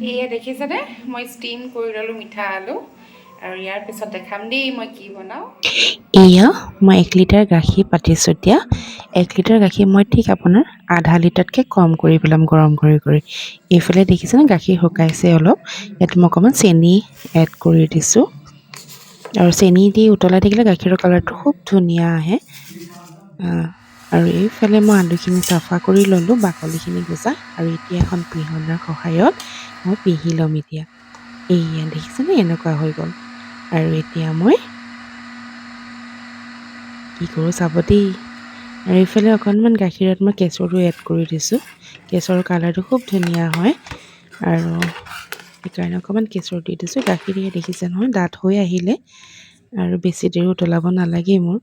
এয়া দেখিছেনে মই ষ্টিম কৰি ল'লোঁ মিঠা আলু আৰু ইয়াৰ পিছত দেখাম দেই মই কি বনাওঁ। এয়া মই 1 লিটাৰ গাখীৰ পাতিছোঁ। এতিয়া 1 লিটাৰ গাখীৰ মই ঠিক আপোনাৰ আধা লিটাৰতকৈ কম কৰি পেলাম গৰম কৰি এইফালে দেখিছেনে গাখীৰ শুকাইছে অলপ। ইয়াত মই অকণমান চেনি এড কৰি দিছোঁ আৰু চেনি দি উতলাই থাকিলে গাখীৰৰ কালাৰটো খুব ধুনীয়া আহে। আৰু এইফালে মই আলুখিনি চাফা কৰি ল'লোঁ, বাকলিখিনি গুচাই, আৰু এতিয়া এখন পিহনাৰ সহায়ত মই পিহি ল'ম। এতিয়া এয়া দেখিছেনে এনেকুৱা হৈ গ'ল। আৰু এতিয়া মই কি কৰোঁ চাব দেই। আৰু এইফালে অকণমান গাখীৰত মই কেশৰো এড কৰি দিছোঁ। কেশৰৰ কালাৰটো খুব ধুনীয়া হয় আৰু সেইকাৰণে অকণমান কেশৰ দি দিছোঁ। গাখীৰ দেখিছে নহয় ডাঠ হৈ আহিলে আৰু বেছি দেৰি উতলাব নালাগে মোৰ।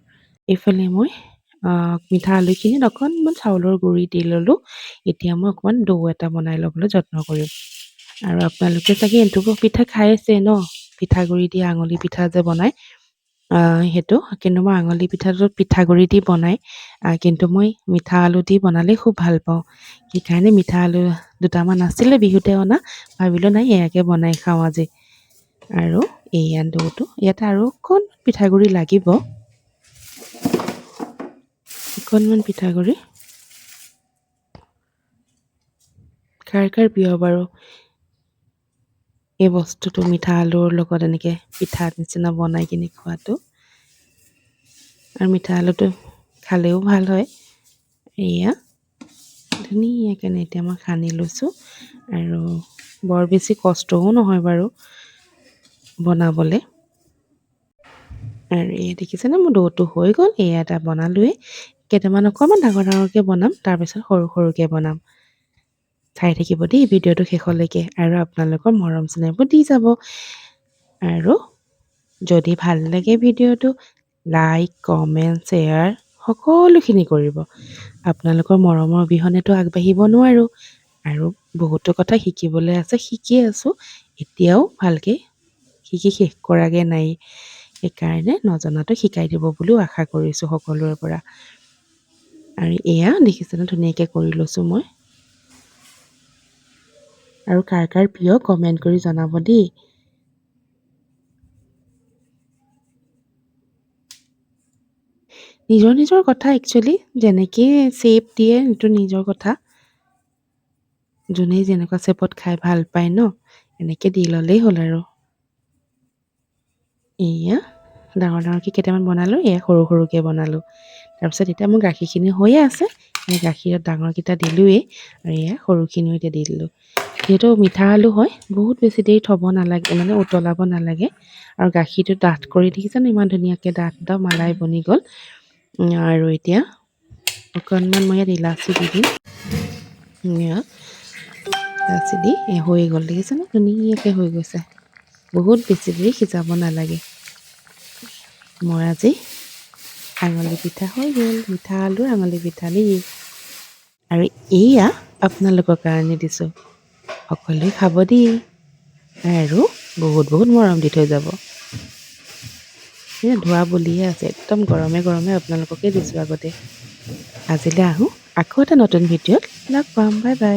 এইফালে মই মিঠা আলুখিনিত অকণমান চাউলৰ গুড়ি দি ল'লোঁ। এতিয়া মই অকণমান ডো এটা বনাই ল'বলৈ যত্ন কৰিম। আৰু আপোনালোকে চাগে এন্দুৰ পিঠা খাই আছে ন, পিঠাগুড়ি দি আঙুলি পিঠা যে বনায় সেইটো। কিন্তু মই আঙুলি পিঠাটোত পিঠাগুড়ি দি বনাই, কিন্তু মই মিঠা আলু দি বনালে খুব ভাল পাওঁ। সেইকাৰণে মিঠা আলু দুটামান আছিলে বিহুতে অনা, ভাবিলোঁ নাই এয়াকে বনাই খাওঁ আজি। আৰু এয়া ডোটো ইয়াতে আৰু অকণ পিঠাগুড়ি লাগিব, অকণমান পিঠাগুড়ি। কাৰ কাৰ প্ৰিয় বাৰু এই বস্তুটো, মিঠা আলুৰ লগত এনেকৈ পিঠা নিচিনা বনাই কিনি খোৱাটো। আৰু মিঠা আলুটো খালেও ভাল হয়। এয়া ধুনীয়াকৈ এতিয়া মই সানি লৈছোঁ আৰু বৰ বেছি কষ্টও নহয় বাৰু বনাবলৈ। আৰু এই দেখিছেনে মোৰ ডোটো হৈ গ'ল। এয়া এটা বনালোৱেই, কেইটামান অকণমান ডাঙৰ ডাঙৰকৈ বনাম, তাৰপিছত সৰু সৰুকৈ বনাম। চাই থাকিব দেই ভিডিঅ'টো শেষলৈকে, আৰু আপোনালোকৰ মৰম চেনেহবোৰ দি যাব। আৰু যদি ভাল লাগে ভিডিঅ'টো, লাইক, কমেণ্ট, শ্বেয়াৰ সকলোখিনি কৰিব। আপোনালোকৰ মৰমৰ অবিহনেতো আগবাঢ়িব নোৱাৰোঁ। আৰু বহুতো কথা শিকিবলৈ আছে, শিকি আছোঁ এতিয়াও, ভালকৈ শিকি শেষ কৰাগৈ নাই। সেইকাৰণে নজনাটো শিকাই দিব বুলিও আশা কৰিছোঁ সকলোৰে পৰা। আৰু এয়া দেখিছেনে ধুনীয়াকৈ কৰি লৈছোঁ মই। আৰু কাৰ কাৰ প্ৰিয় কমেণ্ট কৰি জনাব দেই। নিজৰ নিজৰ কথা, একচুৱেলি যেনেকৈ শ্বেপ দিয়ে সেইটো নিজৰ কথা। যোনে যেনেকুৱা শ্বেপত খাই ভাল পায় ন, এনেকৈ দি ল'লেই হ'ল। আৰু এয়া ডাঙৰ ডাঙৰকৈ কেইটামান বনালোঁ, এয়া সৰু সৰুকৈ বনালোঁ। তাৰপিছত এতিয়া মোৰ গাখীৰখিনি হৈয়ে আছে, এই গাখীৰত ডাঙৰকেইটা দিলোঁৱেই, আৰু এয়া সৰুখিনিও এতিয়া দি দিলোঁ। যিহেতু মিঠা আলু হয়, বহুত বেছি দেৰি থ'ব নালাগে, মানে উতলাব নালাগে। আৰু গাখীৰটো ডাঠ কৰি দেখিছেনে ইমান ধুনীয়াকৈ ডাঠ এটা মালাই বনি গ'ল। আৰু এতিয়া অকণমান মই ইয়াত ইলাচি দি দিম। ইলাচি দি হৈ গ'ল, দেখিছেনে ধুনীয়াকৈ হৈ গৈছে। বহুত বেছি দেৰি সিজাব নালাগে। মোৰ আজি আঙুলি পিঠা হৈ গ'ল, মিঠা আলুৰ আঙুলি পিঠা দেই। আৰু এয়া আপোনালোকৰ কাৰণে দিছোঁ, সকলোৱে খাব দেই, আৰু বহুত বহুত মৰম দি থৈ যাব। ধোৱা বুলিয়ে আছে, একদম গৰমে গৰমে আপোনালোককে দিছোঁ আগতে। আজিলৈ আহোঁ, আকৌ এটা নতুন ভিডিঅ'ত লগ পাম। Bye bye.